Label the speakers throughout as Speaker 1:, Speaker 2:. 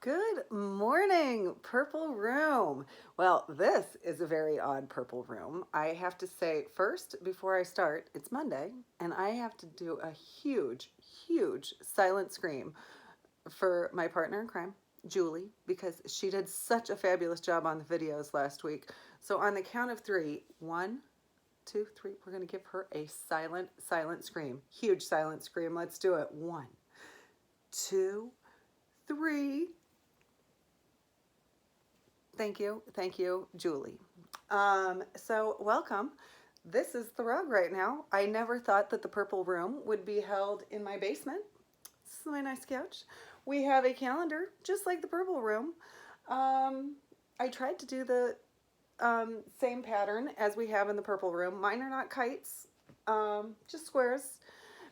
Speaker 1: Good morning, Purple Room. Well, this is a very odd Purple Room. I have to say first, before I start, it's Monday, and I have to do a huge, huge silent scream for my partner in crime, Julie, because she did such a fabulous job on the videos last week. So on the count of three, 1, 2, 3, we're going to give her a silent scream. Huge silent scream. Let's do it. 1, 2, 3. Thank you, Julie. So welcome. This is the rug right now. I never thought that the Purple Room would be held in my basement. This is my nice couch. We have a calendar, just like the Purple Room. I tried to do the same pattern as we have in the Purple Room. Mine are not kites, just squares.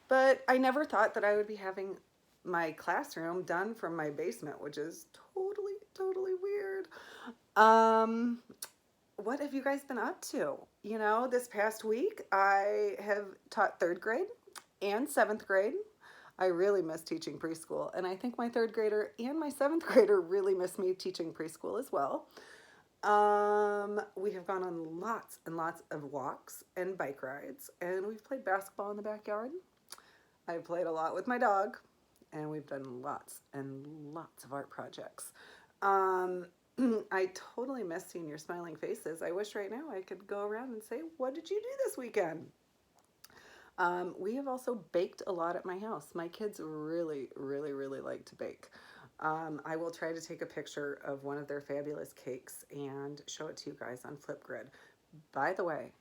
Speaker 1: But I never thought that I would be having my classroom done from my basement, which is totally weird. What have you guys been up to? You know, this past week I have taught 3rd grade and 7th grade. I really miss teaching preschool, and I think my 3rd grader and my 7th grader really miss me teaching preschool as well. We have gone on lots and lots of walks and bike rides, and we've played basketball in the backyard. I've played a lot with my dog, and we've done lots and lots of art projects. I totally miss seeing your smiling faces. I wish right now I could go around and say, what did you do this weekend? We have also baked a lot at my house. My kids really like to bake. I will try to take a picture of one of their fabulous cakes and show it to you guys on Flipgrid. By the way,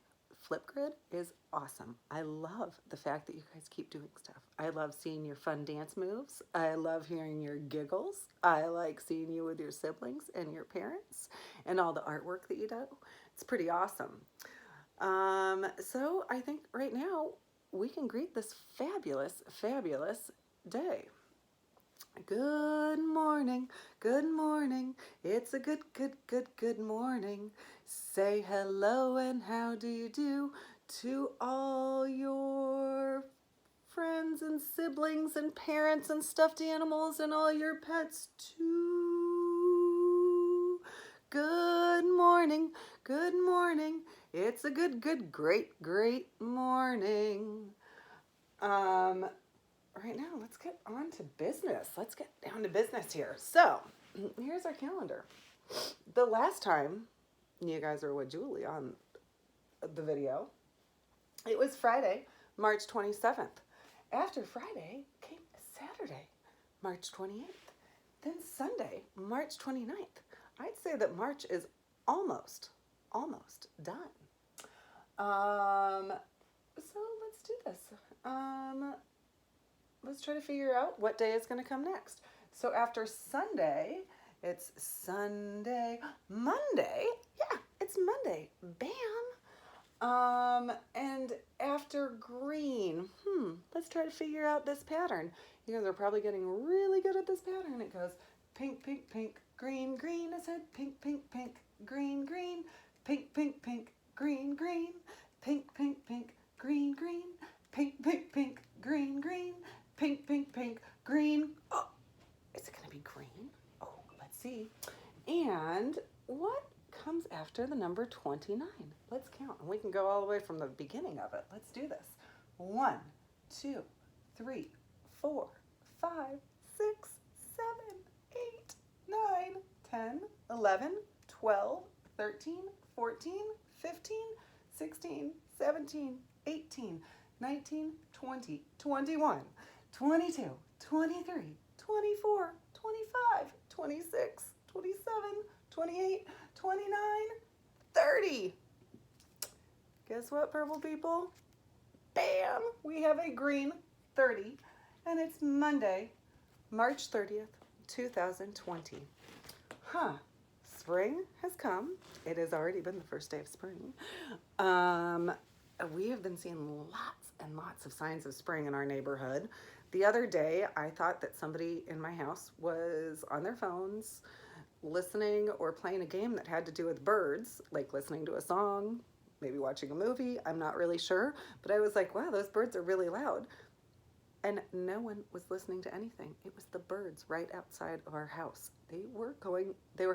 Speaker 1: Flipgrid is awesome. I love the fact that you guys keep doing stuff. I love seeing your fun dance moves. I love hearing your giggles. I like seeing you with your siblings and your parents and all the artwork that you do. It's pretty awesome. So I think right now we can greet this fabulous day. Good morning, it's a good morning. Say hello and how do you do to all your friends and siblings and parents and stuffed animals and all your pets too. Good morning, it's a great morning. Right now, let's get on to business. Let's get down to business here. So, here's our calendar. The last time you guys were with Julie on the video, it was Friday, March 27th. After Friday came Saturday, March 28th. Then Sunday, March 29th. I'd say that March is almost done. So let's do this. Let's try to figure out what day is going to come next. So after Sunday, it's Sunday, Monday. Yeah, it's Monday. Bam. And after green, let's try to figure out this pattern. You guys are probably getting really good at this pattern. It goes pink, green, green. I said pink, green, green. Pink, green, green. Pink, green, green. Pink, green, green. Pink, green. Oh, is it going to be green? Oh, let's see. And what comes after the number 29? Let's count. And we can go all the way from the beginning of it. Let's do this. 1, 2, 3, 4, 5, 6, 7, 8, 9, 10, 11, 12, 13, 14, 15, 16, 17, 18, 19, 20, 21, 22, 23, 24, 25, 26, 27, 28, 29, 30. Guess what, purple people? Bam! We have a green 30, and it's Monday, March 30th, 2020. Spring has come. It has already been the first day of spring. We have been seeing lots and lots of signs of spring in our neighborhood. The other day, I thought that somebody in my house was on their phones listening or playing a game that had to do with birds, like listening to a song, maybe watching a movie. I'm not really sure, but I was like, wow, those birds are really loud. and no one was listening to anything. It was the birds right outside of our house. They were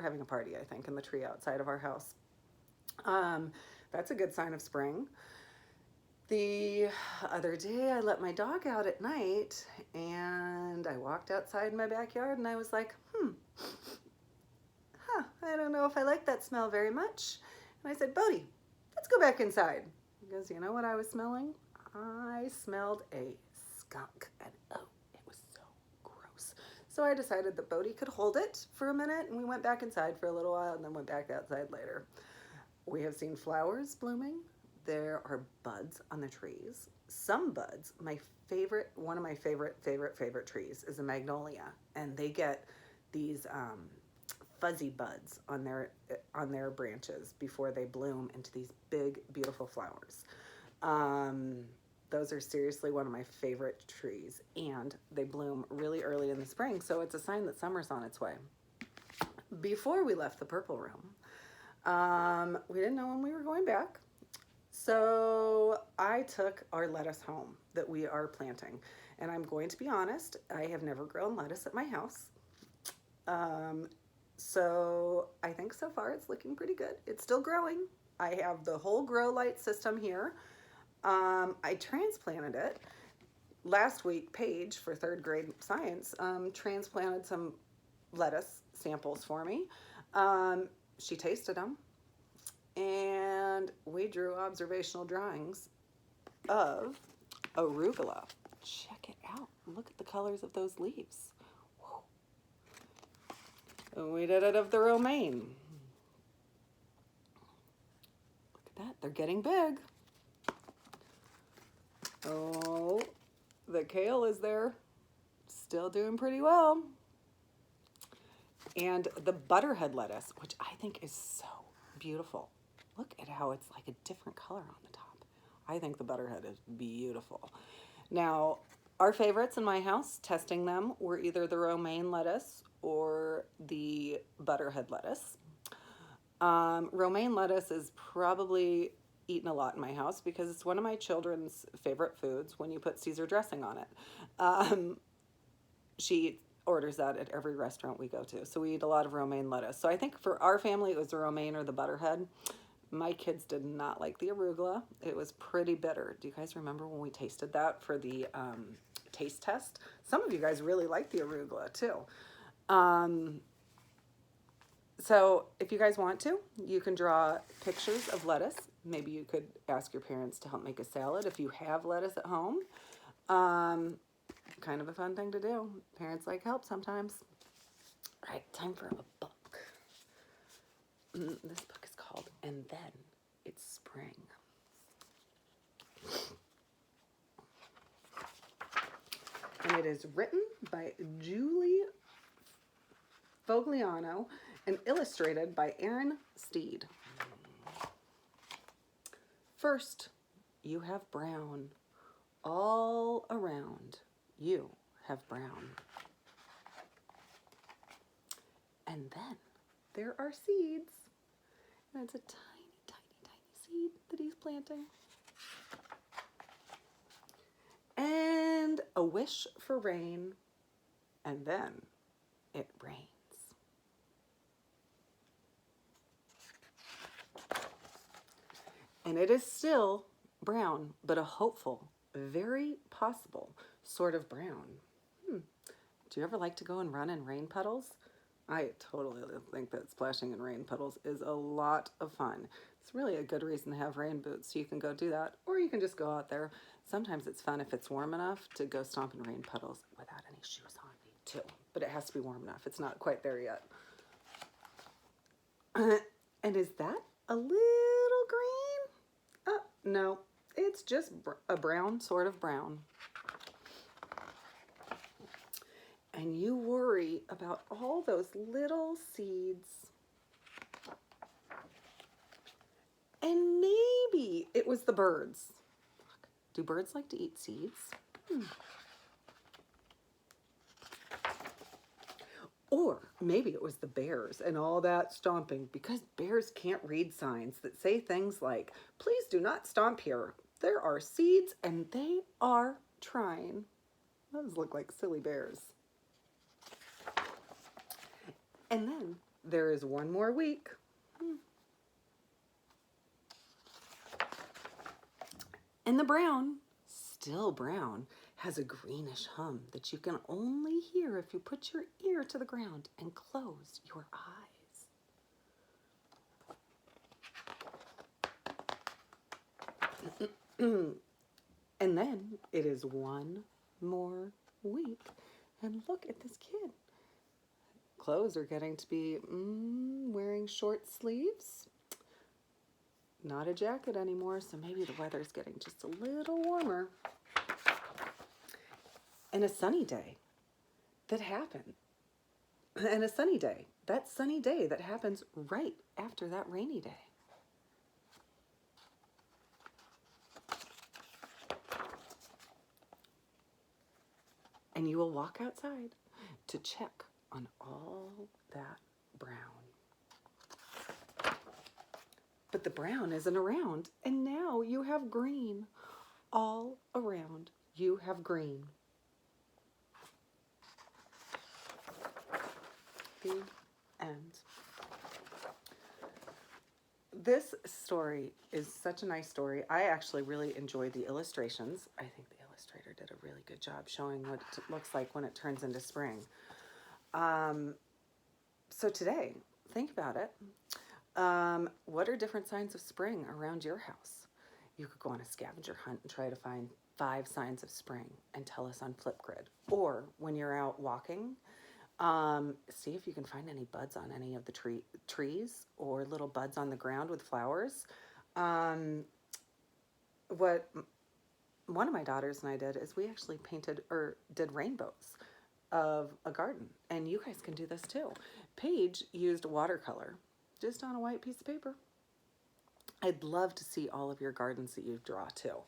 Speaker 1: having a party, I think, in the tree outside of our house. That's a good sign of spring. The other day, I let my dog out at night, and I walked outside in my backyard, and I was like, I don't know if I like that smell very much. And I said, Bodie, let's go back inside. Because you know what I was smelling? I smelled a skunk, and oh, it was so gross. So I decided that Bodie could hold it for a minute, and we went back inside for a little while, and then went back outside later. We have seen flowers blooming. There are buds on the trees. Some buds, one of my favorite trees is a magnolia, and they get these fuzzy buds on their branches before they bloom into these big, beautiful flowers. Those are seriously one of my favorite trees, and they bloom really early in the spring, so it's a sign that summer's on its way. Before we left the purple room, we didn't know when we were going back, so I took our lettuce home that we are planting, and I'm going to be honest, I have never grown lettuce at my house. So I think so far it's looking pretty good. It's still growing. I have the whole grow light system here. I transplanted it. Last week, Paige, for third grade science, transplanted some lettuce samples for me. She tasted them, and we drew observational drawings of arugula. Check it out. Look at the colors of those leaves. We did it of the romaine. Look at that, they're getting big. Oh, the kale is there, still doing pretty well. And the butterhead lettuce, which I think is so beautiful. Look at how it's like a different color on the top. I think the butterhead is beautiful. Now, our favorites in my house, testing them, were either the romaine lettuce or the butterhead lettuce. Romaine lettuce is probably eaten a lot in my house because it's one of my children's favorite foods when you put Caesar dressing on it. She orders that at every restaurant we go to. So we eat a lot of romaine lettuce. So I think for our family, it was the romaine or the butterhead. My kids did not like the arugula. It was pretty bitter. Do you guys remember when we tasted that for the taste test? Some of you guys really like the arugula too. So if you guys want to, you can draw pictures of lettuce. Maybe you could ask your parents to help make a salad if you have lettuce at home. Kind of a fun thing to do. Parents like help sometimes. All right, time for a book. This book is called And Then It's Spring. And it is written by Julie Fogliano and illustrated by Aaron Steed. First, you have brown. All around, you have brown. And then there are seeds. And it's a tiny, tiny, tiny seed that he's planting. And a wish for rain. And then it rains. And it is still brown, but a hopeful, very possible sort of brown. Do you ever like to go and run in rain puddles? I totally think that splashing in rain puddles is a lot of fun. It's really a good reason to have rain boots, so you can go do that, or you can just go out there. Sometimes it's fun if it's warm enough to go stomp in rain puddles without any shoes on too, but it has to be warm enough. It's not quite there yet. And is that a little green? No, it's just a brown, sort of brown. And you worry about all those little seeds. And maybe it was the birds. Look, do birds like to eat seeds? Or maybe it was the bears and all that stomping, because bears can't read signs that say things like, please do not stomp here. There are seeds and they are trying. Those look like silly bears. And then there is one more week. And the brown, still brown, has a greenish hum that you can only hear if you put your ear to the ground and close your eyes. And then it is one more week. And look at this kid. Clothes are getting to be wearing short sleeves. Not a jacket anymore, so maybe the weather's getting just a little warmer. And a sunny day that happened. And a sunny day. That sunny day that happens right after that rainy day. And you will walk outside to check on all that brown. But the brown isn't around, and now you have green. All around you have green. The end. This story is such a nice story. I actually really enjoyed the illustrations. I think the illustrator did a really good job showing what it looks like when it turns into spring. So today, think about it. What are different signs of spring around your house? You could go on a scavenger hunt and try to find 5 signs of spring and tell us on Flipgrid. Or when you're out walking, see if you can find any buds on any of the trees or little buds on the ground with flowers. What one of my daughters and I did is we actually painted or did rainbows of a garden, and you guys can do this too. Paige used watercolor just on a white piece of paper. I'd love to see all of your gardens that you draw too.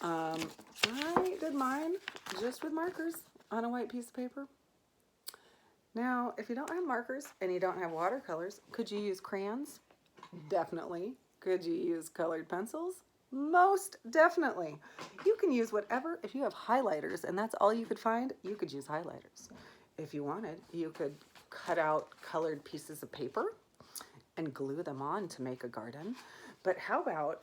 Speaker 1: I did mine just with markers on a white piece of paper. Now, if you don't have markers and you don't have watercolors, could you use crayons? Definitely. Could you use colored pencils? Most definitely. You can use whatever. If you have highlighters and that's all you could find, you could use highlighters. If you wanted, you could cut out colored pieces of paper and glue them on to make a garden. But how about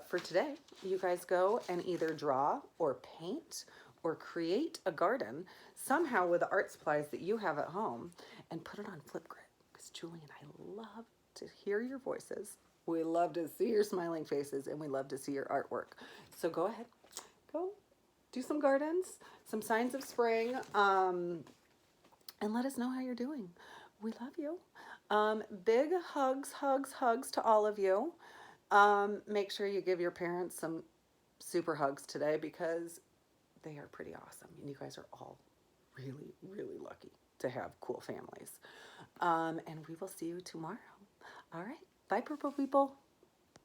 Speaker 1: for today, you guys go and either draw or paint or create a garden somehow with the art supplies that you have at home and put it on Flipgrid, because Julie and I love to hear your voices. We love to see your smiling faces, and we love to see your artwork. So go ahead, go do some gardens, some signs of spring, and let us know how you're doing. We love you. Big hugs, hugs, hugs to all of you. Make sure you give your parents some super hugs today, because they are pretty awesome. And you guys are all really, really lucky to have cool families. And we will see you tomorrow. All right. Bye, purple people.